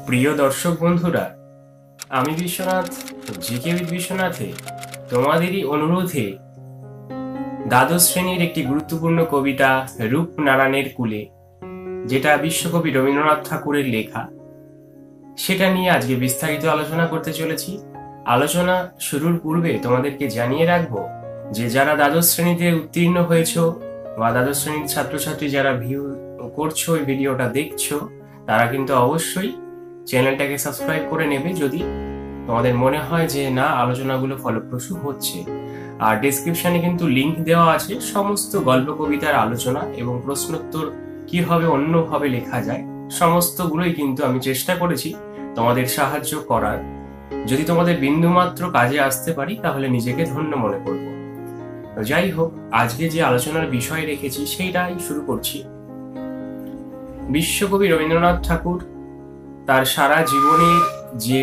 প্রিয় দর্শক বন্ধুরা, আমি বিশ্বনাথ, জিকে উইথ বিশ্বনাথে তোমাদেরই অনুরোধে দ্বাদশ শ্রেণীর একটি গুরুত্বপূর্ণ কবিতা রূপনারায়ণের কূলে, যেটা বিশ্বকবি রবীন্দ্রনাথ ঠাকুরের লেখা, সেটা নিয়ে আজকে বিস্তারিত আলোচনা করতে চলেছি। আলোচনা শুরুর পূর্বে তোমাদেরকে জানিয়ে রাখবো যে যারা দ্বাদশ শ্রেণীতে উত্তীর্ণ হয়েছো বা দ্বাদশ শ্রেণীর ছাত্রছাত্রী যারা ভিউ করছো, এই ভিডিওটা দেখছো, তারা কিন্তু অবশ্যই চ্যানেলটাকে সাবস্ক্রাইব করে নেবে যদি তোমাদের মনে হয় যে না, আলোচনাগুলো ফলপ্রসূ হচ্ছে। আর ডেসক্রিপশনে কিন্তু লিংক দেওয়া আছে সমস্ত গল্প কবিতার আলোচনা এবং প্রশ্নোত্তর কিভাবে অন্যভাবে লেখা যায়, সমস্তগুলোই কিন্তু আমি চেষ্টা করেছি তোমাদের সাহায্য করার। যদি তোমাদের বিন্দুমাত্র কাজে আসতে পারি তাহলে নিজেকে ধন্য মনে করব। যাই হোক, আজকে যে আলোচনার বিষয় রেখেছি সেইটাই শুরু করছি। বিশ্বকবি রবীন্দ্রনাথ ঠাকুর তার সারা জীবনের যে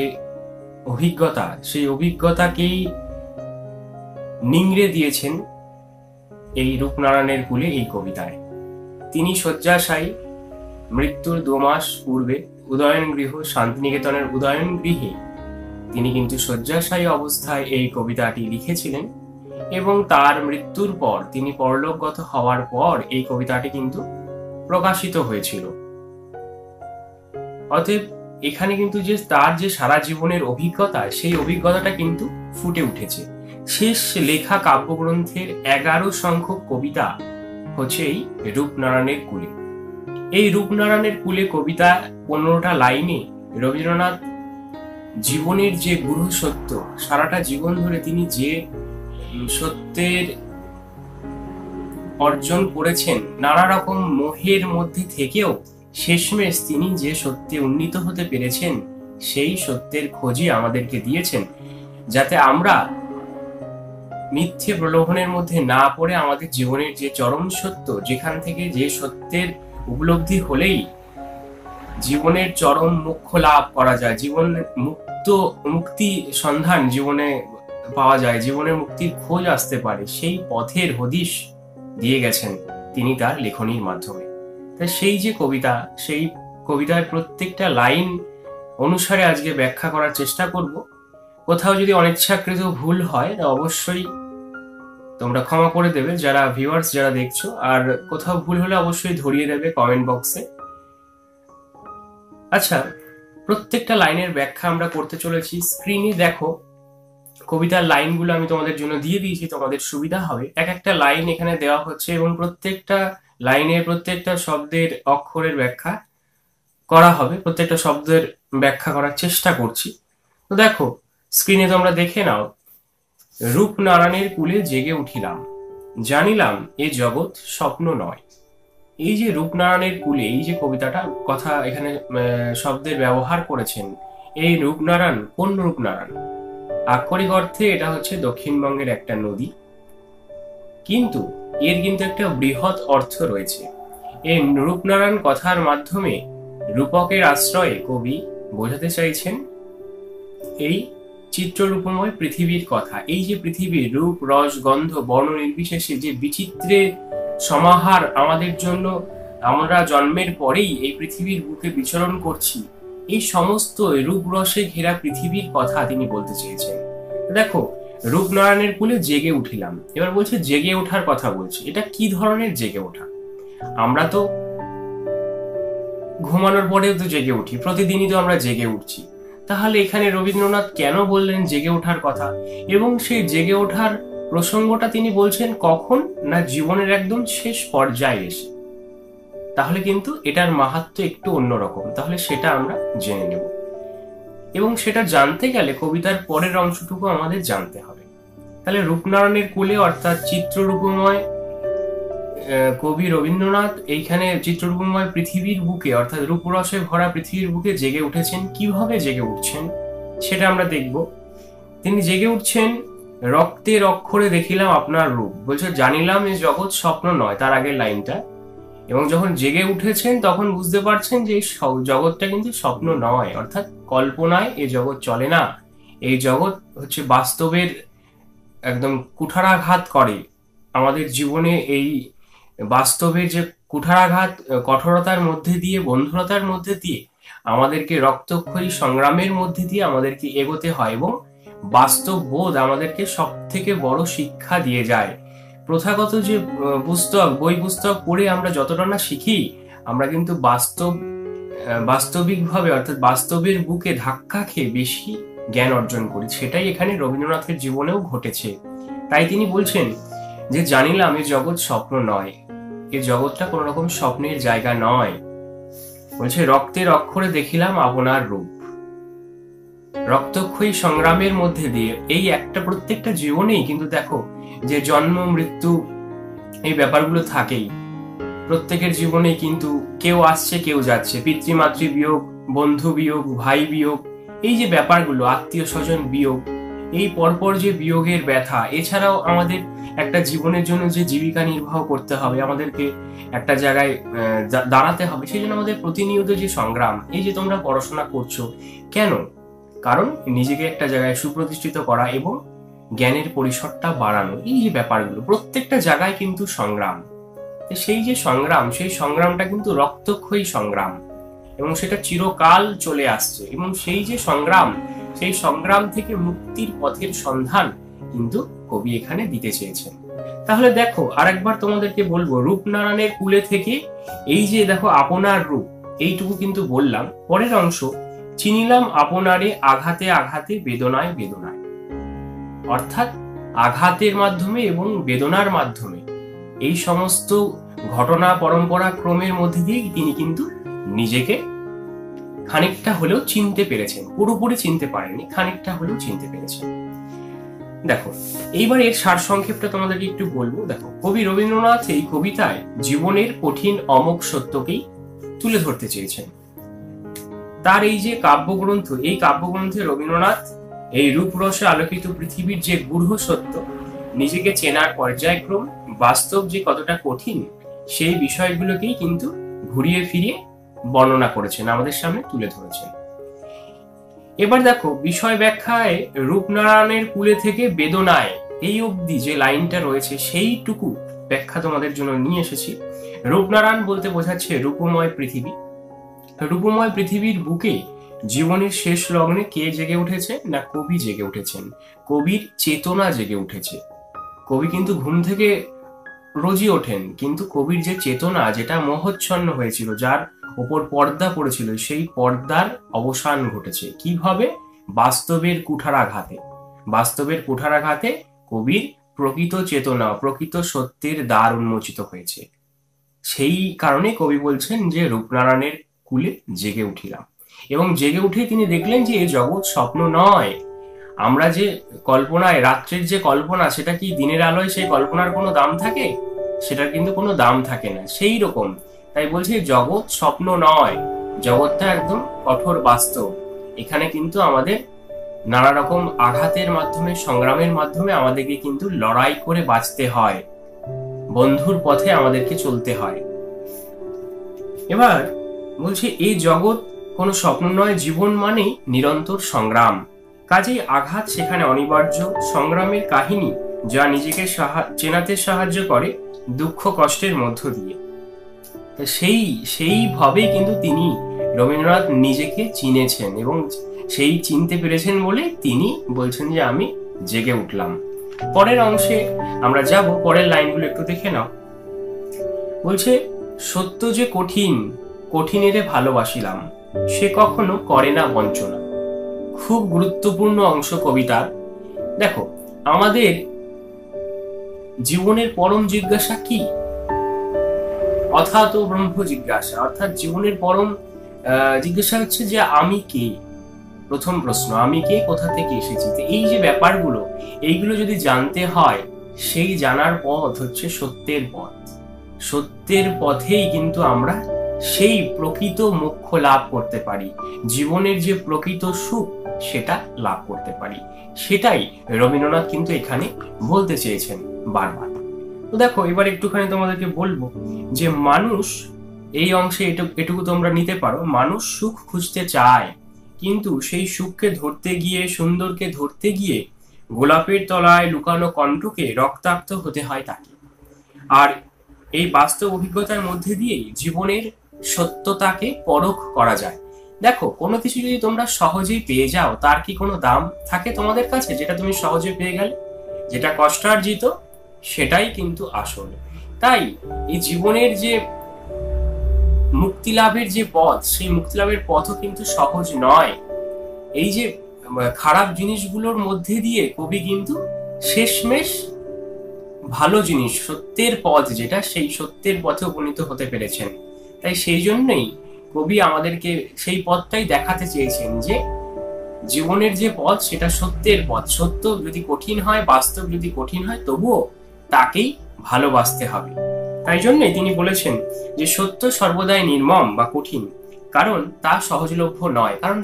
অভিজ্ঞতা, সেই অভিজ্ঞতাকেই নিংড়ে দিয়েছেন এই রূপনারায়ণের কূলে এই কবিতায়। তিনি শয্যাশায়ী, মৃত্যুর 2 মাস পূর্বে উদয়ন গৃহ শান্তিনিকেতনের উদয়ন গৃহে তিনি কিন্তু শয্যাশায়ী অবস্থায় এই কবিতাটি লিখেছিলেন এবং তার মৃত্যুর পর, তিনি পরলোকগত হওয়ার পর এই কবিতাটি কিন্তু প্রকাশিত হয়েছিল। অতএব এখানে কিন্তু যে তার যে সারা জীবনের অভিজ্ঞতা, সেই অভিজ্ঞতাটা কিন্তু ফুটে উঠেছে। শেষ লেখা কাব্যগ্রন্থের 11 সংখ্যক কবিতা হচ্ছে এই রূপনারায়ণের কূলে। এই রূপনারায়ণের কূলে কবিতা 15টা লাইনে রবীন্দ্রনাথ জীবনের যে গুরু সত্য, সারাটা জীবন ধরে তিনি যে সত্যের অর্জন করেছেন, নানা রকম মোহের মধ্যে থেকেও শেষমেশ তিনি যে সত্যে উন্নীত হতে পেরেছেন, সেই সত্যের খোঁজই আমাদেরকে দিয়েছেন, যাতে আমরা মিথ্যে প্রলোভনের মধ্যে না পড়ে আমাদের জীবনের যে চরম সত্য, যেখান থেকে যে সত্যের উপলব্ধি হলেই জীবনের চরম মোক্ষ লাভ করা যায়, জীবন মুক্তি সন্ধান জীবনে পাওয়া যায়, জীবনের মুক্তির খোঁজ আসতে পারে, সেই পথের হদিশ দিয়ে গেছেন তিনি তার লেখনীর মাধ্যমে। তাই সেই যে কবিতা, সেই কবিতার প্রত্যেকটা লাইন অনুসারে আজকে ব্যাখ্যা করার চেষ্টা করব। কোথাও যদি অনিচ্ছাকৃত ভুল হয় অবশ্যই তোমরা ক্ষমা করে দেবে যারা ভিউয়ার্স, যারা দেখছো, আর কোথাও ভুল হলে অবশ্যই ধরিয়ে দেবে কমেন্ট বক্সে। আচ্ছা, প্রত্যেকটা লাইনের ব্যাখ্যা আমরা করতে চলেছি। স্ক্রিনে দেখো কবিতার লাইনগুলো আমি তোমাদের জন্য দিয়ে দিয়েছি, তোমাদের সুবিধা হবে। এক একটা লাইন এখানে দেওয়া হচ্ছে এবং প্রত্যেকটা লাইনের প্রত্যেকটা শব্দের অক্ষরের ব্যাখ্যা করা হবে, প্রত্যেকটা শব্দের ব্যাখ্যা করার চেষ্টা করছি। তো দেখো স্ক্রিনে তোমরা দেখে নাও। রূপনারায়ণের কূলে জেগে উঠিলাম, জানিলাম এ জগৎ স্বপ্ন নয়। এই যে রূপনারায়ণের কূলে, এই যে কবিতাটা কথা এখানে শব্দের ব্যবহার করেছেন, এই রূপনারায়ণ কোন রূপনারায়ণ? আক্ষরিক অর্থে এটা হচ্ছে দক্ষিণবঙ্গের একটা নদী, কিন্তু এর কিন্তু একটা বৃহৎ অর্থ রয়েছে। এই রূপনারায়ণ কথার মাধ্যমে রূপকের আশ্রয়ে কবি বোঝাতে চাইছেন এই চিত্ররূপময় পৃথিবীর কথা। এই যে পৃথিবীর রূপ, রস, গন্ধ, বর্ণ নির্বিশেষে যে বিচিত্রের সমাহার আমাদের জন্য, আমরা জন্মের পরেই এই পৃথিবীর বুকে বিচরণ করছি, এই সমস্ত রূপ রসে ঘেরা পৃথিবীর কথা তিনি বলতে চেয়েছেন। দেখো, রূপনারায়ণের কূলে জেগে উঠিলাম, এবার বলছে জেগে ওঠার কথা বলছে। এটা কি ধরনের জেগে ওঠা? আমরা তো ঘুমানোর পরেও তো জেগে উঠি, প্রতিদিনই তো আমরা জেগে উঠছি। তাহলে এখানে রবীন্দ্রনাথ কেন বললেন জেগে ওঠার কথা? এবং সেই জেগে ওঠার প্রসঙ্গটা তিনি বলছেন কখন? না, জীবনের একদম শেষ পর্যায়ে এসে। তাহলে কিন্তু এটার মাহাত্ম্য একটু অন্যরকম, তাহলে সেটা আমরা জেনে নেব। এবং সেটা জানতে গেলে কবিতার পরের অংশটুকু আমাদের জানতে হবে। তাহলে রূপনারায়ণের কূলে অর্থাৎ চিত্ররূপময় কবি রবীন্দ্রনাথ এইখানে চিত্ররূপময় পৃথিবীর বুকে অর্থাৎ রূপরসে ভরা পৃথিবীর বুকে জেগে উঠেছেন। কিভাবে জেগে উঠছেন সেটা আমরা দেখব। তিনি জেগে উঠছেন, রক্তের অক্ষরে দেখিলাম আপনার রূপ। বলছে জানিলাম এ জগৎ স্বপ্ন নয়, তার আগের লাইনটা। এবং যখন জেগে উঠেছেন তখন বুঝতে পারছেন যে এই জগৎটা কিন্তু স্বপ্ন নয়, অর্থাৎ কল্পনায় এই জগৎ চলে না। এই জগৎ হচ্ছে বাস্তবের একদম কুঠারাঘাত করে আমাদের জীবনে। এই বাস্তবের যে কুঠারাঘাত, কঠোরতার মধ্যে দিয়ে, বন্ধুরতার মধ্যে দিয়ে আমাদেরকে রক্তক্ষয়ী সংগ্রামের মধ্যে দিয়ে আমাদেরকে এগোতে হয় এবং বাস্তব বোধ আমাদেরকে সব থেকে বড় শিক্ষা দিয়ে যায়। প্রথাগত যে বই পুস্তক পড়ে আমরা যতটা না শিখি, আমরা কিন্তু বাস্তবিকভাবে অর্থাৎ বাস্তবের বুকে ধাক্কা খেয়ে বেশি জ্ঞান অর্জন করি। সেটাই এখানে রবীন্দ্রনাথের জীবনেও ঘটেছে। তাই তিনি বলছেন যে জানিলাম এ জগৎ স্বপ্ন নয়, এ জগৎটা কোন রকম স্বপ্নের জায়গা নয়। বলছে রক্তের অক্ষরে দেখিলাম আপনার রূপ। রক্তক্ষয়ী সংগ্রামের মধ্যে দিয়ে এই একটা প্রত্যেকটা জীবনেই কিন্তু দেখো যে জন্ম মৃত্যু এই ব্যাপারগুলো থাকেই। প্রত্যেকের জীবনে কিন্তু কেউ আসছে কেউ যাচ্ছে, পিতৃমাতৃ বিয়োগ, বন্ধু বিয়োগ, ভাই বিয়োগ, এই যে ব্যাপারগুলো, আত্মীয় স্বজন বিয়োগ, এই পরপর যে বিয়োগের ব্যথা, এছাড়াও আমাদের একটা জীবনের জন্য যে জীবিকা নির্বাহ করতে হবে, আমাদেরকে একটা জায়গায় দাঁড়াতে হবে, সেই জন্য আমাদের প্রতিনিয়ত যে সংগ্রাম, এই যে তোমরা পড়াশোনা করছো কেন? কারণ নিজেকে একটা জায়গায় সুপ্রতিষ্ঠিত করা এবং জ্ঞানের পরিসরটা বাড়ানো, এই যে ব্যাপারগুলো প্রত্যেকটা জায়গায় কিন্তু সংগ্রাম। সেই যে সংগ্রাম, সেই সংগ্রামটা কিন্তু রক্তক্ষয়ী সংগ্রাম এবং সেটা চিরকাল চলে আসছে। এবং সেই যে সংগ্রাম, সেই সংগ্রাম থেকে মুক্তির পথের সন্ধান কিন্তু কবি এখানে দিতে চেয়েছেন। তাহলে দেখো আরেকবার তোমাদেরকে বলবো, রূপনারায়ণের কুলে থেকে এই যে দেখো আপনার রূপ, এইটুকু কিন্তু বললাম। পরের অংশ, চিনিলাম আপনারে আঘাতে আঘাতে বেদনায় বেদনায়, অর্থাৎ আঘাতের মাধ্যমে এবং বেদনার মাধ্যমে এই সমস্ত ঘটনা পরম্পরা ক্রমের মধ্যে দিয়ে তিনি কিন্তু নিজেকে খানিকটা হলেও চিনতে পেরেছেন। পুরোপুরি চিনতে পারেননি, খানিকটা হলেও চিনতে পেরেছেন। দেখো এইবার এর সারসংক্ষেপটা তোমাদেরকে একটু বলবো। দেখো কবি রবীন্দ্রনাথ এই কবিতায় জীবনের কঠিন অমোঘ সত্যকেই তুলে ধরতে চেয়েছেন। তার এই যে কাব্যগ্রন্থ, এই কাব্যগ্রন্থে রবীন্দ্রনাথ এই রূপরসে আলোকিত পৃথিবীর যে গূঢ় সত্য, নিজেকে চেনার পর্যায়ক্রম, বাস্তব যে কতটা কঠিন, সেই বিষয়গুলোকেই কিন্তু ঘুরিয়ে ফিরিয়ে বর্ণনা করেছেন, আমাদের সামনে তুলে ধরেছেন। এবার দেখো বিষয় ব্যাখ্যায় রূপনারায়ণের কুলে থেকে বেদনায় এই অবধি যে লাইনটা রয়েছে, সেইটুকু ব্যাখ্যা তোমাদের জন্য নিয়ে এসেছি। রূপনারায়ণ বলতে বোঝাচ্ছে রূপময় পৃথিবী। রূপময় পৃথিবীর বুকে জীবনের শেষ লগ্নে কে জেগে উঠেছে? না, কবি জেগে উঠেছেন। কবির চেতনা জেগে উঠেছে। কবি কিন্তু ঘুম থেকে রোজই ওঠেন, কিন্তু কবির যে চেতনা, যেটা মোহচ্ছন্ন হয়েছিল, যার ওপর পর্দা পড়েছিল, সেই পর্দার অবসান ঘটেছে। কিভাবে? বাস্তবের কুঠারাঘাতে। বাস্তবের কুঠারাঘাতে কবির প্রকৃত চেতনা, প্রকৃত সত্যের দ্বার উন্মোচিত হয়েছে। সেই কারণে কবি বলছেন যে রূপনারায়ণের কুলে জেগে উঠিলাম। এবং জেগে উঠে তিনি দেখলেন যে এই জগৎ স্বপ্ন নয়। আমরা যে কল্পনায়, রাত্রের যে কল্পনা, সেটা কি দিনের আলোয় সেই কল্পনার কোনো দাম থাকে? সেটার কিন্তু কোনো দাম থাকে না। সেই রকম তাই বলছে জগৎ স্বপ্ন নয়, জগৎটা একদম কঠোর বাস্তব। এখানে কিন্তু আমাদের নানা রকম আঘাতের মাধ্যমে, সংগ্রামের মাধ্যমে আমাদেরকে কিন্তু লড়াই করে বাঁচতে হয়, বন্ধুর পথে আমাদেরকে চলতে হয়। এবার বলছে এই জগৎ কোনো স্বপ্ন নয়, জীবন মানেই নিরন্তর সংগ্রাম। কাজেই আঘাত সেখানে অনিবার্য। সংগ্রামের কাহিনী যা নিজেকে চেনাতে সাহায্য করে দুঃখ কষ্টের মধ্য দিয়ে। সেইভাবেই কিন্তু তিনি রবীন্দ্রনাথ নিজেকে চিনেছেন এবং সেই চিনতে পেরেছেন বলে তিনি বলছেন যে আমি জেগে উঠলাম। পরের অংশে আমরা যাব, পরের লাইনগুলো একটু দেখে নাও। বলছে সত্য যে কঠিন, কঠিনেরে ভালোবাসিলাম, সে কখনো করে না বঞ্চনা। খুব গুরুত্বপূর্ণ অংশ কবিতার। দেখো আমাদের জীবনের পরম জিজ্ঞাসা কি? অথাত ব্রহ্ম জিজ্ঞাসা, অর্থাৎ জীবনের পরম জিজ্ঞাসা হচ্ছে যে আমি কে। প্রথম প্রশ্ন, আমি কে, কোথা থেকে এসেছি। এই যে ব্যাপারগুলো, এইগুলো যদি জানতে হয়, সেই জানার পথ হচ্ছে সত্যের পথ। সত্যের পথেই কিন্তু আমরা সেই প্রকৃত মোক্ষ লাভ করতে পারি, জীবনের যে প্রকৃত সুখ সেটা লাভ করতে পারি। সেটাই রবীন্দ্রনাথ কিন্তু এখানে বলতে চেয়েছেন বারবার। তো দেখো এবার একটুখানি তোমাদেরকে বলবো যে মানুষ, এই অংশে এটুকু তোমরা নিতে পারো, মানুষ সুখ খুঁজতে চায়, কিন্তু সেই সুখকে ধরতে গিয়ে, সুন্দরকে ধরতে গিয়ে গোলাপের তলায় লুকানো কণ্ঠকে রক্তাক্ত হতে হয় তাকে। আর এই বাস্তব অভিজ্ঞতার মধ্যে দিয়েই জীবনের সত্যতাকে পরখ করা যায়। দেখো, কোনো কিছু যদি তোমরা সহজেই পেয়ে যাও, তার কি কোনো দাম থাকে তোমাদের কাছে? যেটা তুমি সহজে পেয়ে গেলে, যেটা কষ্টার্জিত, সেটাই কিন্তু আসল। তাই এই জীবনের যে মুক্তি লাভের যে পথ, সেই মুক্তি লাভের পথও কিন্তু সহজ নয়। এই যে খারাপ জিনিসগুলোর মধ্যে দিয়ে কবি কিন্তু শেষমেশ ভালো জিনিস, সত্যের পথ যেটা, সেই সত্যের পথে উপনীত হতে পেরেছেন। তাই সেই জন্যই কবি আমাদেরকে সেই পথটাই দেখাতে চেয়েছেন যে জীবনের যে পথ সেটা সত্যের পথ। সত্য যদি কঠিন হয়, বাস্তব যদি কঠিন হয়, তবুও তাকেই ভালোবাসতে হবে। তাই জন্যই তিনি বলেছেন যে সত্য সর্বদাই নির্মম বা কঠিন, কারণ তা সহজলভ্য নয়। কারণ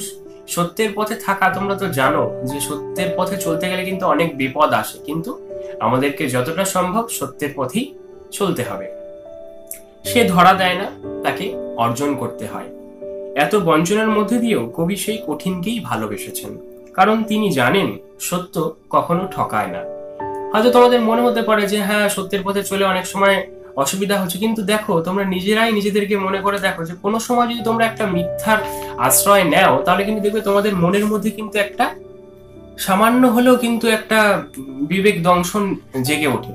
সত্যের পথে থাকা, তোমরা তো জানো যে সত্যের পথে চলতে গেলে কিন্তু অনেক বিপদ আসে, কিন্তু আমাদেরকে যতটা সম্ভব সত্যের পথেই চলতে হবে। সে ধরা দেয় না, তাকে অর্জন করতে হয়। এত বঞ্চনার মধ্যে দিয়েও কবি সেই কঠিনকেই ভালোবেসেছেন, কারণ তিনি জানেন সত্য কখনো ঠকায় না। হয়তো তোমাদের মনে হতে পারে যে হ্যাঁ, সত্যের পথে চলে অনেক সময় অসুবিধা হচ্ছে, কিন্তু দেখো, তোমরা নিজেরাই নিজেদেরকে মনে করে দেখো যে কোনো সময় যদি তোমরা একটা মিথ্যার আশ্রয় নেও, তাহলে কিন্তু দেখবে তোমাদের মনের মধ্যে কিন্তু একটা সামান্য হলেও কিন্তু একটা বিবেক দংশন জেগে ওঠে,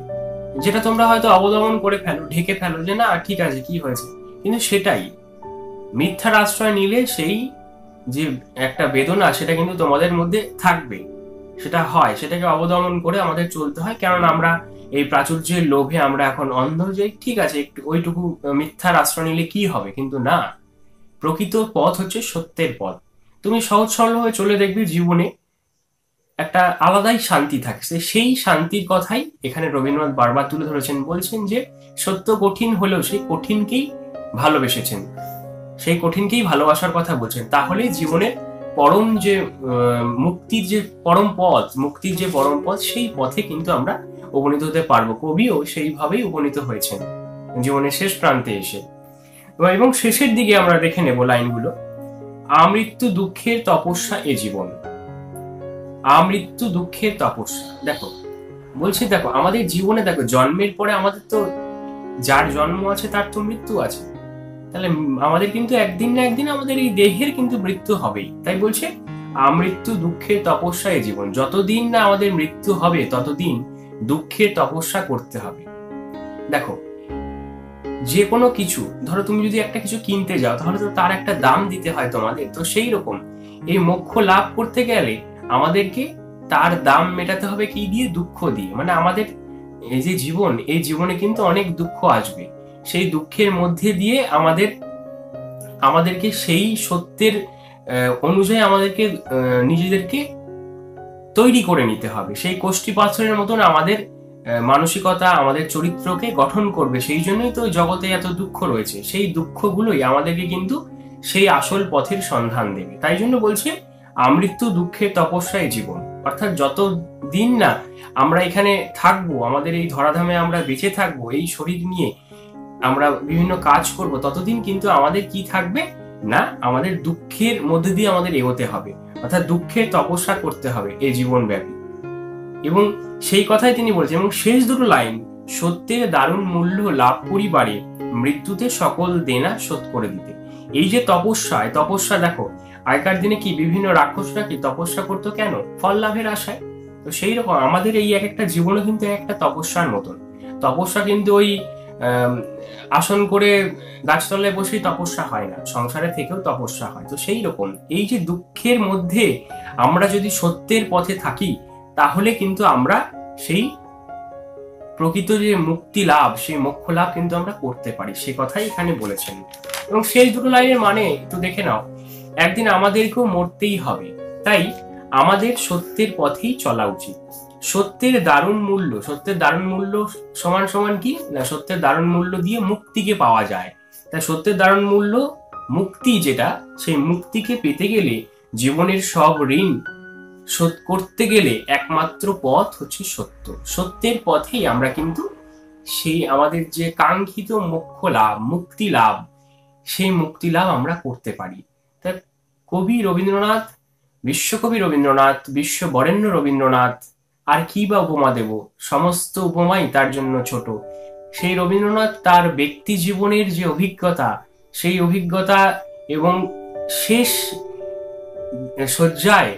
যেটা তোমরা হয়তো অবদমন করে ফেলো, ঢেকে ফেলো যে না ঠিক আছে, কি হয়েছে। কিন্তু সেটাই মিথ্যার আশ্রয় নিলে সেই যে একটা বেদনা, সেটা কিন্তু তোমাদের মধ্যে থাকবে। সেটা হয়, সেটাকে অবদমন করে আমাদের চলতে হয়, কেননা আমরা এই প্রাচুর্যের লোভে আমরা এখন অন্ধ, যে ঠিক আছে একটু ওইটুকু মিথ্যার আশ্রয় নিলে কি হবে। কিন্তু না, প্রকৃত পথ হচ্ছে সত্যের পথ। তুমি সহজ সরলভাবে চলে দেখবে জীবনে একটা আলাদাই শান্তি থাকে। সেই শান্তির কথাই এখানে রবীন্দ্রনাথ বারবার তুলে ধরেছেন। বলছেন যে সত্য কঠিন হলেও সেই কঠিনকেই ভালোবেসেছেন, সেই কঠিনকেই ভালোবাসার কথা বলছেন। তাহলে জীবনের পরম যে মুক্তির যে পরম পথ, মুক্তির যে পরম পথ, সেই পথে কিন্তু আমরা উপনীত হতে পারবো। কবিও সেইভাবেই উপনীত হয়েছেন জীবনের শেষ প্রান্তে এসে। এবং শেষের দিকে আমরা দেখে নেব লাইনগুলো। আমৃত্যু দুঃখের তপস্যা এ জীবন। আমৃত্যু দুঃখের তপস্যা, দেখো বলছি, দেখো আমাদের জীবনে, দেখো জন্মের পরে আমাদের তো, যার জন্ম আছে তার তো মৃত্যু আছে। তাহলে আমাদের কিন্তু একদিন না একদিন আমাদের এই দেহের কিন্তু মৃত্যু হবেই। তাই বলছে আমৃত্যু দুঃখের তপস্যা এ জীবন। যতদিন না আমাদের মৃত্যু হবে, ততদিন দুঃখের তপস্যা করতে হবে। দেখো, যে কোনো কিছু, ধরো তুমি যদি একটা কিছু কিনতে যাও, তাহলে তো তার একটা দাম দিতে হয় তোমাদের। তো সেই রকম এই মোক্ষ লাভ করতে গেলে আমাদেরকে তার দাম মেটাতে হবে কি দিয়ে? দুঃখ দিয়ে। মানে আমাদের এই যে জীবন, এই জীবনে কিন্তু অনেক দুঃখ আসবে। সেই দুঃখের মধ্যে দিয়ে আমাদেরকে সেই সত্যের অনুযায়ী আমাদেরকে নিজেদেরকে তৈরি করে নিতে হবে। সেই কোষ্ঠী পাথরের মতন আমাদের মানসিকতা, আমাদের চরিত্রকে গঠন করবে। সেই জন্যই তো জগতে এত দুঃখ রয়েছে। সেই দুঃখগুলোই আমাদেরকে কিন্তু সেই আসল পথের সন্ধান দেবে। তাই জন্য বলছে আমৃত্যু দুঃখের তপস্যায় জীবন। অর্থাৎ যত দিন না আমরা এখানে থাকবো, আমাদের এই ধরাধামে আমরা বেঁচে থাকবো, এই শরীর নিয়ে আমরা বিভিন্ন কাজ করব, ততদিন কিন্তু আমাদের কি থাকবে না, আমাদের দুঃখের মধ্যে দিয়ে আমাদের এগোতে হবে। অর্থাৎ দুঃখের তপস্যা করতে হবে এই জীবন ব্যাপী। এবং সেই কথাই তিনি বলছেন। এবং শেষ দুটো লাইন, সত্যের দারুণ মূল্য লাভ করিবারে মৃত্যুতে সকল দেনা শোধ করে দিতে। এই যে তপস্যা দেখো, আগেকার দিনে কি বিভিন্ন রাক্ষসরা কি তপস্যা করতো কেন? ফল লাভের আশায়। তো সেই রকম আমাদের এই এক একটা জীবনে কিন্তু একটা তপস্যার মতন। তপস্যা কিন্তু ওই আসন করে গাছতলায় বসেই তপস্যা হয় না, সংসারে থেকেও তপস্যা হয়। তো সেই রকম এই যে দুঃখের মধ্যে আমরা যদি সত্যের পথে থাকি, তাহলে কিন্তু আমরা সেই প্রকৃত যে মুক্তি লাভ, সেই মোক্ষ লাভ কিন্তু আমরা করতে পারি। সে কথাই এখানে বলেছেন। এবং সেই দুটো লাইনের মানে একটু দেখে নাও। একদিন আমাদেরকেও মরতেই হবে, তাই আমাদের সত্যের পথেই চলা উচিত। সত্যের দারুণ মূল্য, সত্যের দারুণ মূল্য সমান সমান কি না, সত্যের দারুণ মূল্য দিয়ে মুক্তিকে পাওয়া যায়। তাই সত্যের দারুণ মূল্য মুক্তি, যেটা সেই মুক্তিকে পেতে গেলে, জীবনের সব ঋণ শোধ করতে গেলে একমাত্র পথ হচ্ছে সত্য। সত্যের পথেই আমরা কিন্তু সেই আমাদের যে কাঙ্ক্ষিত মোক্ষ লাভ, মুক্তি লাভ, সেই মুক্তি লাভ আমরা করতে পারি। তা কবি রবীন্দ্রনাথ, বিশ্বকবি রবীন্দ্রনাথ, বিশ্ব বরেণ্য রবীন্দ্রনাথ, আর কি বা উপমা দেব, সমস্ত উপমাই তার জন্য ছোট। সেই রবীন্দ্রনাথ তার ব্যক্তি জীবনের যে অভিজ্ঞতা, সেই অভিজ্ঞতা এবং শেষ শয্যায়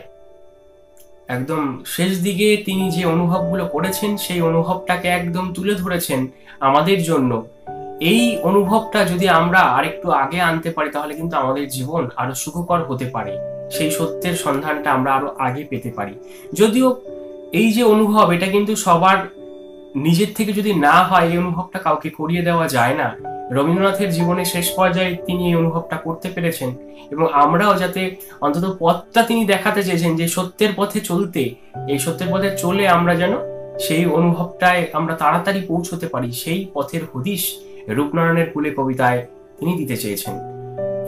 একদম শেষ দিকে তিনি যে অনুভবগুলো করেছেন সেই অনুভবটাকে একদম তুলে ধরেছেন আমাদের জন্য। এই অনুভবটা যদি আমরা আরেকটু আগে আনতে পারি তাহলে কিন্তু আমাদের জীবন আরো সুখকর হতে পারে, সেই সত্যের সন্ধানটা আমরা আরো আগে পেতে পারি। যদিও এই যে অনুভব, এটা কিন্তু সবার নিজের থেকে যদি না হয়, এই অনুভবটা কাউকে করিয়ে দেওয়া যায় না। রবীন্দ্রনাথের জীবনের শেষ পর্যায়ে তিনি এই অনুভবটা করতে পেরেছেন, এবং আমরাও যাতে অন্তত পথটা তিনি দেখাতে চেয়েছেন যে সত্যের পথে চলতে, এই সত্যের পথে চলে আমরা যেন সেই অনুভবটায় আমরা তাড়াতাড়ি পৌঁছতে পারি, সেই পথের হদিশ রূপনারায়ণের কুলে কবিতায় তিনি দিতে চেয়েছেন।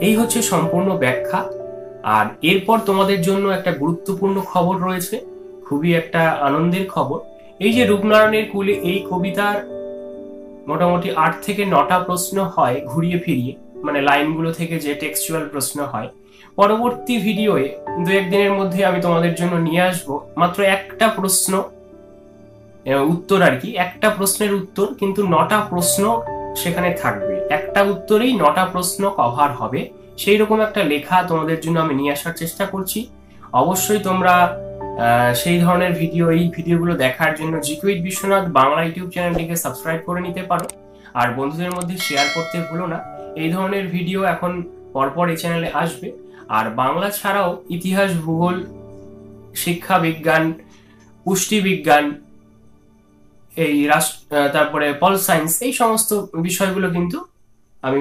এই হচ্ছে সম্পূর্ণ ব্যাখ্যা। আর এরপর তোমাদের জন্য একটা গুরুত্বপূর্ণ খবর রয়েছে, খুবই একটা আনন্দের খবর। এই যে রূপনারায়ণের কুলে এই কবিতার মোটামুটি 8 থেকে 9টা প্রশ্ন হয় ঘুরিয়ে ফিরিয়ে, মানে লাইনগুলো থেকে যে টেক্সচুয়াল প্রশ্ন হয়। পরবর্তী ভিডিওয়ে 2-1 দিনের মধ্যে আমি তোমাদের জন্য নিয়ে আসবো মাত্র একটা প্রশ্ন উত্তর আর কি, একটা প্রশ্নের উত্তর, কিন্তু 9টা প্রশ্ন সেখানে থাকবে, একটা উত্তরেই 9টা প্রশ্ন কভার হবে। সেই রকম একটা লেখা তোমাদের জন্য আমি নিয়ে আসার চেষ্টা করছি। অবশ্যই তোমরা সেই ধরনের ভিডিও, এই ভিডিওগুলো দেখার জন্য জিকুইট বিশ্বনাথ বাংলা ইউটিউব চ্যানেলটিকে সাবস্ক্রাইব করে নিতে পারো, আর বন্ধুদের মধ্যে শেয়ার করতে ভুলো না। এই ধরনের ভিডিও এখন পরপর এই চ্যানেলে আসবে। আর বাংলা ছাড়াও ইতিহাস, ভূগোল, শিক্ষা বিজ্ঞান, পুষ্টি বিজ্ঞান, এই তারপরে পল সায়েন্স, এই সমস্ত বিষয়গুলো কিন্তু আমি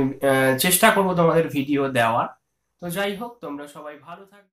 চেষ্টা করব তোমাদের ভিডিও দেওয়ার। তো যাই হোক, তোমরা সবাই ভালো থাকবে।